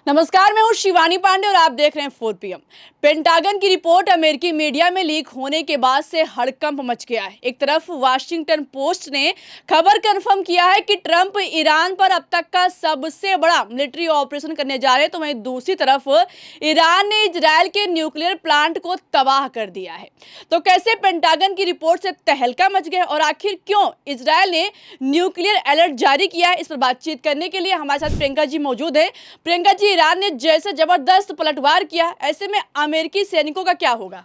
नमस्कार, मैं हूं शिवानी पांडे और आप देख रहे हैं 4 PM। पेंटागन की रिपोर्ट अमेरिकी मीडिया में लीक होने के बाद से हड़कंप मच गया है। एक तरफ वाशिंगटन पोस्ट ने खबर कंफर्म किया है कि ट्रंप ईरान पर अब तक का सबसे बड़ा मिलिट्री ऑपरेशन करने जा रहे हैं, तो वहीं दूसरी तरफ ईरान ने इजरायल के न्यूक्लियर प्लांट को तबाह कर दिया है। तो कैसे पेंटागन की रिपोर्ट से तहलका मच गया और आखिर क्यों इजरायल ने न्यूक्लियर अलर्ट जारी किया है, इस पर बातचीत करने के लिए हमारे साथ प्रियंका जी मौजूद है। प्रियंका जी, ईरान ने जैसे जबरदस्त पलटवार किया, ऐसे में अमेरिकी सैनिकों का क्या होगा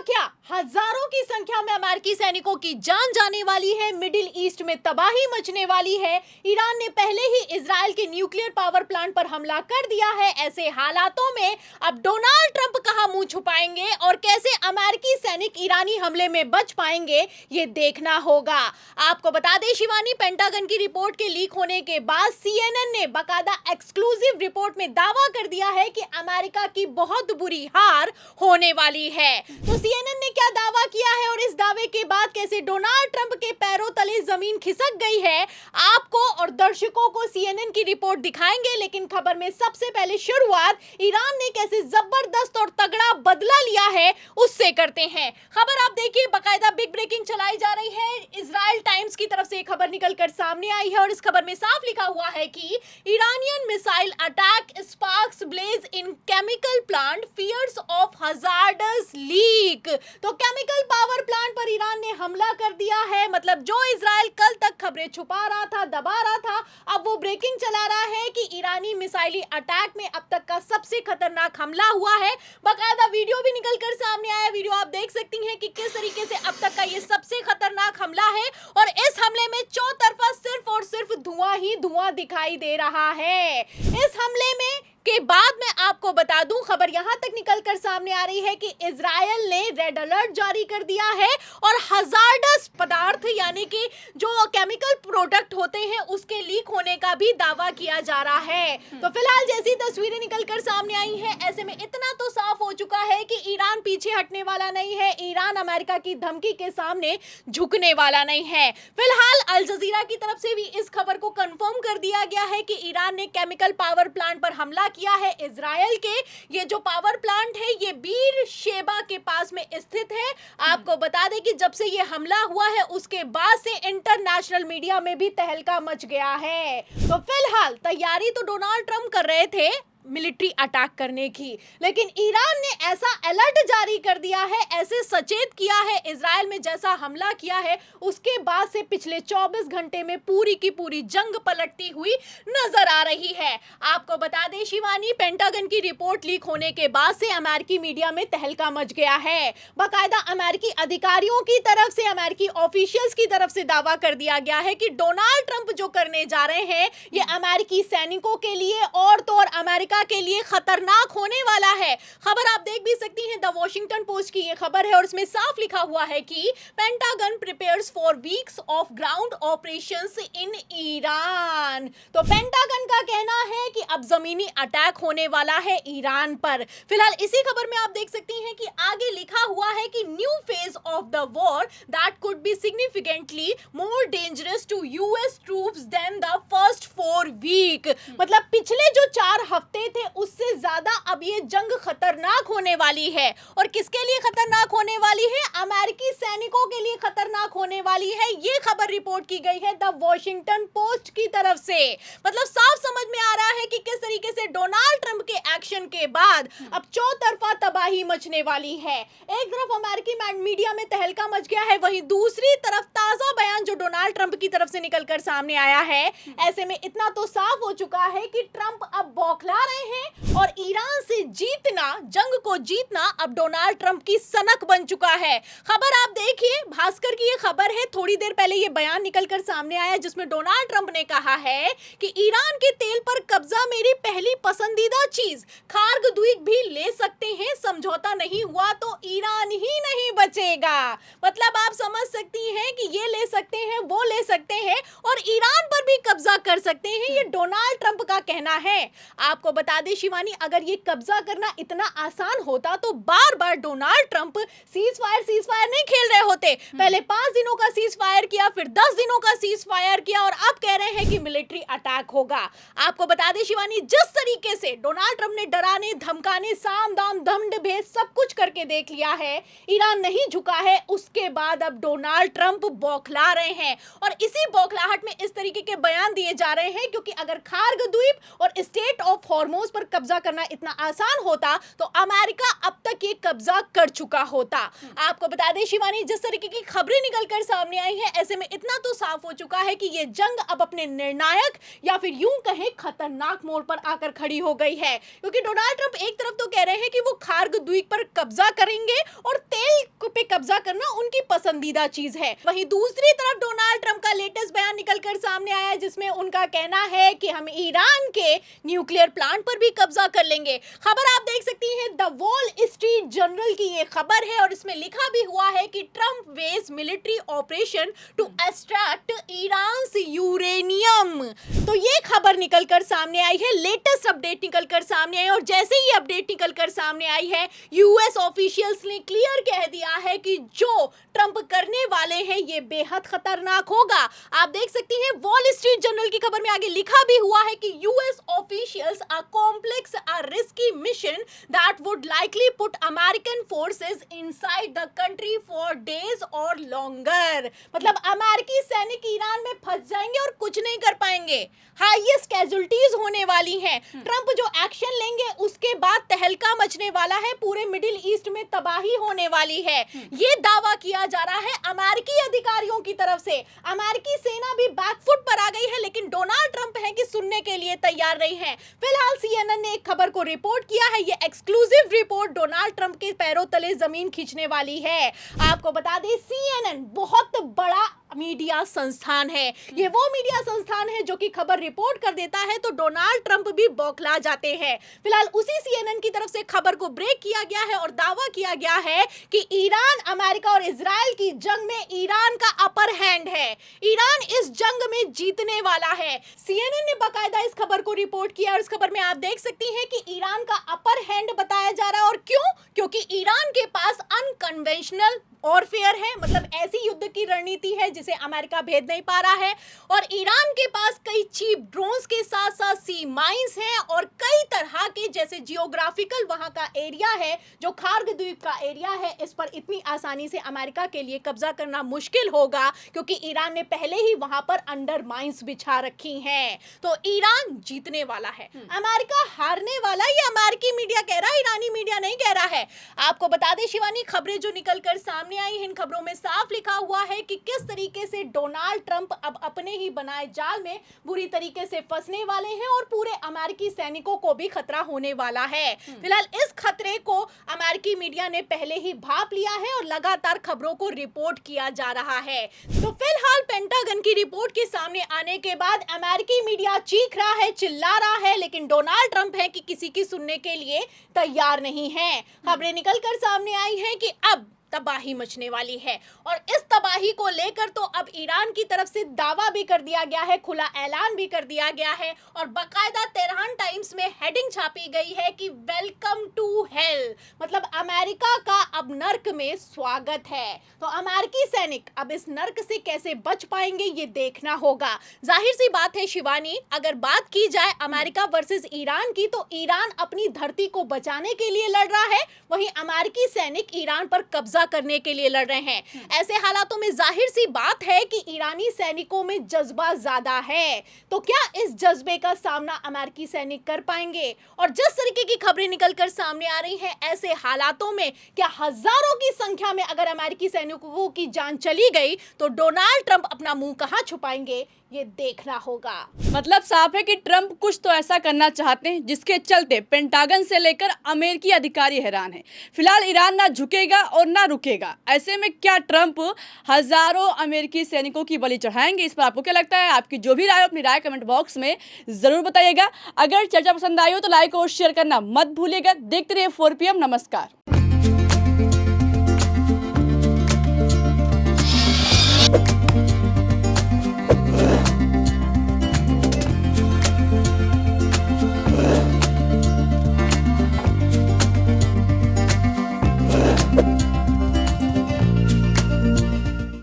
क्या? हजारों की संख्या में अमेरिकी सैनिकों की जान जाने वाली है, मिडिल ईस्ट में तबाही मचने वाली है। ईरान ने पहले ही इजरायल के न्यूक्लियर पावर प्लांट पर हमला कर दिया है। ऐसे हालातों में अब डोनाल्ड ट्रंप कहां मुंह छुपाएंगे और कैसे अमेरिकी सैनिक ईरानी हमले में बच पाएंगे, ये देखना होगा। आपको बता दें शिवानी, पेंटागन की रिपोर्ट के लीक होने के बाद CNN ने बाकायदा एक्सक्लूसिव रिपोर्ट में दावा कर दिया है कि अमेरिका की बहुत बुरी हार होने वाली है। तो CNN ने क्या दावा किया है और इस दावे के बाद कैसे डोनाल्ड ट्रंप के पैरों तले जमीन खिसक गई है, आपको और दर्शकों को CNN की रिपोर्ट दिखाएंगे। लेकिन खबर में सबसे पहले शुरुआत ईरान ने कैसे जबरदस्त और तगड़ा बदला लिया है उससे करते हैं। खबर आप देखिए, बाकायदा बिग ब्रेकिंग चलाई जा रही है। इजराइल टाइम्स की तरफ से खबर निकलकर सामने आई है और इस खबर में साफ लिखा हुआ है कि Iranian missile attack sparks blaze in chemical plant, fears of hazardous leak. तो केमिकल पावर प्लांट पर ईरान ने हमला कर दिया है। मतलब जो इजराइल कल तक खबरें छुपा रहा था, दबा रहा था, अब वो ब्रेकिंग चला रहा है कि ईरानी मिसाइली अटैक में अब तक का सबसे खतरनाक हमला हुआ है। बाकायदा वीडियो भी निकलकर सामने आया। वीडियो आप देख सकती हैं कि किस तरीके से अब तक का ये सबसे खतरनाक हमला है और इस हमले में चौतरफा सिर्फ और सिर्फ धुआं ही धुआं दिखाई दे रहा है। इस हमले में के बाद मैं आपको बता दूं, खबर यहां तक निकलकर सामने आ रही है कि इजरायल ने रेड अलर्ट जारी कर दिया है और हजार्डस पदार्थ यानी कि जो केमिकल प्रोडक्ट होते हैं उसके लीक होने का भी दावा किया जा रहा है। तो फिलहाल जैसी तस्वीरें निकलकर सामने आई हैं, ऐसे में इतना तो साफ हो चुका है कि ईरान पीछे हटने वाला नहीं है। ईरान अमेरिका की धमकी के सामने झुकने वाला नहीं है। फिलहाल अल जजीरा की तरफ से भी इस खबर को कंफर्म कर दिया गया है कि ईरान ने केमिकल पावर प्लांट पर हमला किया है इजरायल के। ये जो पावर प्लांट है ये बीर शेबा के पास में स्थित है। आपको बता दें कि जब से ये हमला हुआ है उसके बाद से इंटरनेशनल मीडिया में भी तहलका मच गया है। तो फिलहाल तैयारी तो डोनाल्ड ट्रंप कर रहे थे मिलिट्री अटैक करने की, लेकिन ईरान ने ऐसा अलर्ट जारी कर दिया है, ऐसे सचेत किया है इजरायल में जैसा हमला किया है उसके बाद से पिछले 24 घंटे में पूरी की पूरी जंग पलटती हुई नजर आ रही है। आपको बता दें शिवानी, पेंटागन की रिपोर्ट लीक होने के बाद से अमेरिकी मीडिया में तहलका मच गया है। बाकायदा अमेरिकी अधिकारियों की तरफ से, अमेरिकी ऑफिशियल्स की तरफ से दावा कर दिया गया है कि डोनाल्ड ट्रंप जो करने जा रहे हैं ये अमेरिकी सैनिकों के लिए और तो और अमेरिका के लिए खतरनाक होने वाला है। खबर आप देख भी सकती हैं, द वॉशिंगटन पोस्ट की ये खबर है और इसमें साफ लिखा हुआ है कि pentagon prepares for weeks of ground operations in Iran. तो पेंटागन का कहना है कि अब जमीनी अटैक होने वाला है ईरान पर। फिलहाल इसी खबर में आप देख सकती हैं कि आगे लिखा हुआ है कि new phase of the war that could be significantly more dangerous to US troops than the first 4 week. मतलब पिछले जो 4 हफ्ते थे उससे ज्यादा अब ये जंग खतरनाक होने वाली है। और किसके लिए खतरनाक होने वाली है? अमेरिकी सैनिकों के लिए खतरनाक होने वाली है। ये खबर रिपोर्ट की गई है द वॉशिंगटन पोस्ट की तरफ से। मतलब साफ समझ में आ रहा है कि किस तरीके से डोनाल्ड ट्रंप के एक्शन के बाद अब चौतरफा तबाही मचने वाली है। एक तरफ अमेरिकी मीडिया में तहलका मच गया है, वहीं दूसरी तरफ ताजा बयान जो डोनाल्ड ट्रंप की तरफ से निकलकर सामने आया है। ऐसे में इतना तो साफ हो चुका है कि ट्रंप अब बौखला रहे हैं और ईरान से जीतना, जंग को जीतना अब डोनाल्ड ट्रंप की सनक बन चुका है। खबर आप देखिए, भास्कर की ये खबर है, थोड़ी देर पहले ये बयान निकलकर सामने आया जिसमें डोनाल्ड ट्रंप ने कहा है कि ईरान के तेल पर कब्जा मेरी पहली पसंदीदा चीज, खार्ग द्वीप भी ले सकते हैं, समझौता नहीं हुआ तो ईरान ही नहीं बचेगा। मतलब आप समझ सकती हैं कि ये ले सकते हैं, वो ले सकते हैं और ईरान पर भी कब्जा कर सकते हैं, ये डोनाल्ड ट्रंप का कहना है। आपको बता दें शिवानी, अगर ये कब्जा करना इतना आसान होता तो बार बार डोनाल्ड ट्रंप सीज फायर नहीं खेल रहे होते। पहले 5 दिनों का सीज फायर किया, फिर 10 दिनों का सीज फायर किया, और अब कह रहे हैं कि मिलिट्री अटैक होगा। आपको बता दें शिवानी, जिस तरीके से डोनाल्ड ट्रंप ने डराने धमकाने साम दाम दंड भेद सब कुछ करके देख लिया है, ईरान नहीं झुका है, उसके बाद अब डोनाल्ड ट्रंप बौखला रहे हैं। और इसी बौखलाहट में इस तरीके के बयान दिए जा रहे हैं, क्योंकि अगर खार्ग द्वीप और स्टेट ऑफ हॉर्मोज पर कब्जा करना इतना आसान होता तो अमेरिका अब तक ये कब्जा कर चुका होता। आपको बता दें शिवानी, जिस तरीके की खबरें निकलकर सामने आई हैं, ऐसे में इतना तो साफ हो चुका है कि ये जंग अब अपने निर्णायक या फिर यूं कहें खतरनाक मोड़ पर आकर खड़ी हो गई है। क्योंकि डोनाल्ड ट्रंप एक तरफ तो कह रहे हैं कि वो खार्ग द्वीप पर कब्जा करेंगे और तेल पे कब्जा करना उनकी पसंदीदा चीज है, वहीं दूसरी तरफ डोनाल्ड ट्रंप का लेटेस्ट बयान निकलकर सामने आया, जिसमें उनका कहना है कि हम ईरान के न्यूक्लियर प्लांट पर भी कब्जा कर लेंगे। खबर आप देख सकती हैं, द वॉल स्ट्रीट जर्नल की ये खबर है, और इसमें लिखा भी हुआ है कि Trump weighs military operation to extract Iran से यूरेनियम। तो ये खबर निकलकर सामने आई है, लेटेस्ट अपडेट निकलकर सामने आई, और जैसे ही अपडेट निकलकर सामने आई है, यूएस ऑफिशियल्स ने क्लियर कह दिया है कि जो ट्रंप करने वाले हैं ये बेहद खतरनाक होगा। आप देख सकती हैं, वॉल स्ट्रीट जर्नल की खबर में आगे लिखा भी हुआ है कि US officials are complex a risky mission that would likely put American forces inside the country for days or longer। मतलब अमेरिकी सैनिक ईरान में फंस जाएंगे और कुछ नहीं कर पाएंगे, हाईएस्ट कैजुअल्टीज होने वाली हैं। ट्रंप जो एक्शन लेंगे उसके बाद तहलका मचने वाला है, पूरे मिडिल ईस्ट में तबाही होने वाली है। ये दावा किया जा रहा है अमेरिकी अधिकारियों की तरफ से। अमेरिकी सेना भी बैकफुट पर आ गई है, लेकिन डोनाल्ड ट्रंप है कि सुनने के लिए तैयार नहीं है। फिलहाल CNN ने एक खबर को रिपोर्ट किया है, ये एक्सक्लूसिव रिपोर्ट डोनाल्ड ट्रंप के पैरों तले जमीन खींचने वाली है। आपको बता दें, CNN बहुत बड़ा मीडिया संस्थान है, ये वो मीडिया संस्थान है जो कि खबर रिपोर्ट कर देता है तो डोनाल्ड ट्रंप भी बौखला जाते हैं। फिलहाल उसी CNN की तरफ से खबर को ब्रेक किया गया है और दावा किया गया है कि ईरान, अमेरिका और इजराइल की जंग में ईरान का अपर हैंड है, ईरान इस जंग में जीतने वाला है। CNN ने बाकायदा इस खबर को रिपोर्ट किया, और इस खबर में आप देख सकती हैं कि ईरान का अपर हैंड बताया जा रहा है। और क्यों? क्योंकि ईरान के पास अनकन्वेंशनल वॉरफेयर है, मतलब ऐसी युद्ध की रणनीति है जिसे अमेरिका भेद नहीं पा रहा है, और ईरान के पास कई चीप ड्रोन्स के साथ साथ सी माइंस हैं, और कई तरह के जैसे जियोग्राफिकल वहां का एरिया है जो खार्ग द्वीप का एरिया है, इस पर इतनी आसानी से अमेरिका के लिए कब्जा करना मुश्किल होगा, क्योंकि ईरान ने पहले ही वहां पर अंडर माइंस बिछा रखी हैं। तो ईरान जीतने वाला है, अमेरिका हारने वाला, ये अमेरिकी मीडिया कह रहा है, ईरानी मीडिया नहीं कह रहा है। आपको बता दें शिवानी, खबरें जो निकलकर सामने आई है, इन खबरों में साफ लिखा हुआ है कि किस तरीके से डोनाल्ड ट्रंप अब अपने ही बनाए जाल में बुरी तरीके से फंसने वाले हैं, और पूरे अमेरिकी सैनिकों को भी खतरा होने वाला है। फिलहाल इस खतरे को अमेरिकी मीडिया ने पहले ही भांप लिया है और लगातार खबरों को रिपोर्ट किया जा रहा है। तो फिलहाल पेंटागन की रिपोर्ट के सामने आने के बाद अमेरिकी मीडिया चीख रहा है, चिल्ला रहा है, लेकिन डोनाल्ड ट्रंप है कि किसी की सुनने के लिए तैयार नहीं है। खबरें निकलकर सामने आई हैं कि अब तबाही मचने वाली है, और इस तबाही को लेकर तो अब ईरान की तरफ से दावा भी कर दिया गया है, खुला ऐलान भी कर दिया गया है, और बाकायदा तेहरान टाइम्स में हेडिंग छापी गई है कि वेलकम टू हेल, मतलब अमेरिका का अब नर्क में स्वागत है। तो अमेरिकी सैनिक अब इस नर्क से कैसे बच पाएंगे ये देखना होगा। जाहिर सी बात है शिवानी, अगर बात की जाए अमेरिका वर्सेस ईरान की, तो ईरान अपनी धरती को बचाने के लिए लड़ रहा है, वहीं अमेरिकी सैनिक ईरान पर कब्जा करने के लिए लड़ रहे हैं। ऐसे हालातों में जाहिर सी बात है कि ईरानी सैनिकों में जज्बा ज्यादा है, तो क्या इस जज्बे का सामना अमेरिकी सैनिक कर पाएंगे? और जिस तरीके की खबरें निकलकर सामने आ रही हैं, ऐसे हालातों में क्या हजारों की संख्या में अगर अमेरिकी सैनिकों की जान चली गई तो डोनाल्ड ट्रंप अपना मुंह कहां छुपाएंगे, ये देखना होगा। मतलब साफ है कि ट्रंप कुछ तो ऐसा करना चाहते हैं जिसके चलते पेंटागन से लेकर अमेरिकी अधिकारी हैरान हैं। फिलहाल ईरान ना झुकेगा और ना रुकेगा। ऐसे में क्या ट्रंप हजारों अमेरिकी सैनिकों की बलि चढ़ाएंगे? इस पर आपको क्या लगता है? आपकी जो भी राय हो अपनी राय कमेंट बॉक्स में जरूर बताइएगा। अगर चर्चा पसंद आई हो तो लाइक और शेयर करना मत भूलिएगा। देखते रहिए 4 PM। नमस्कार।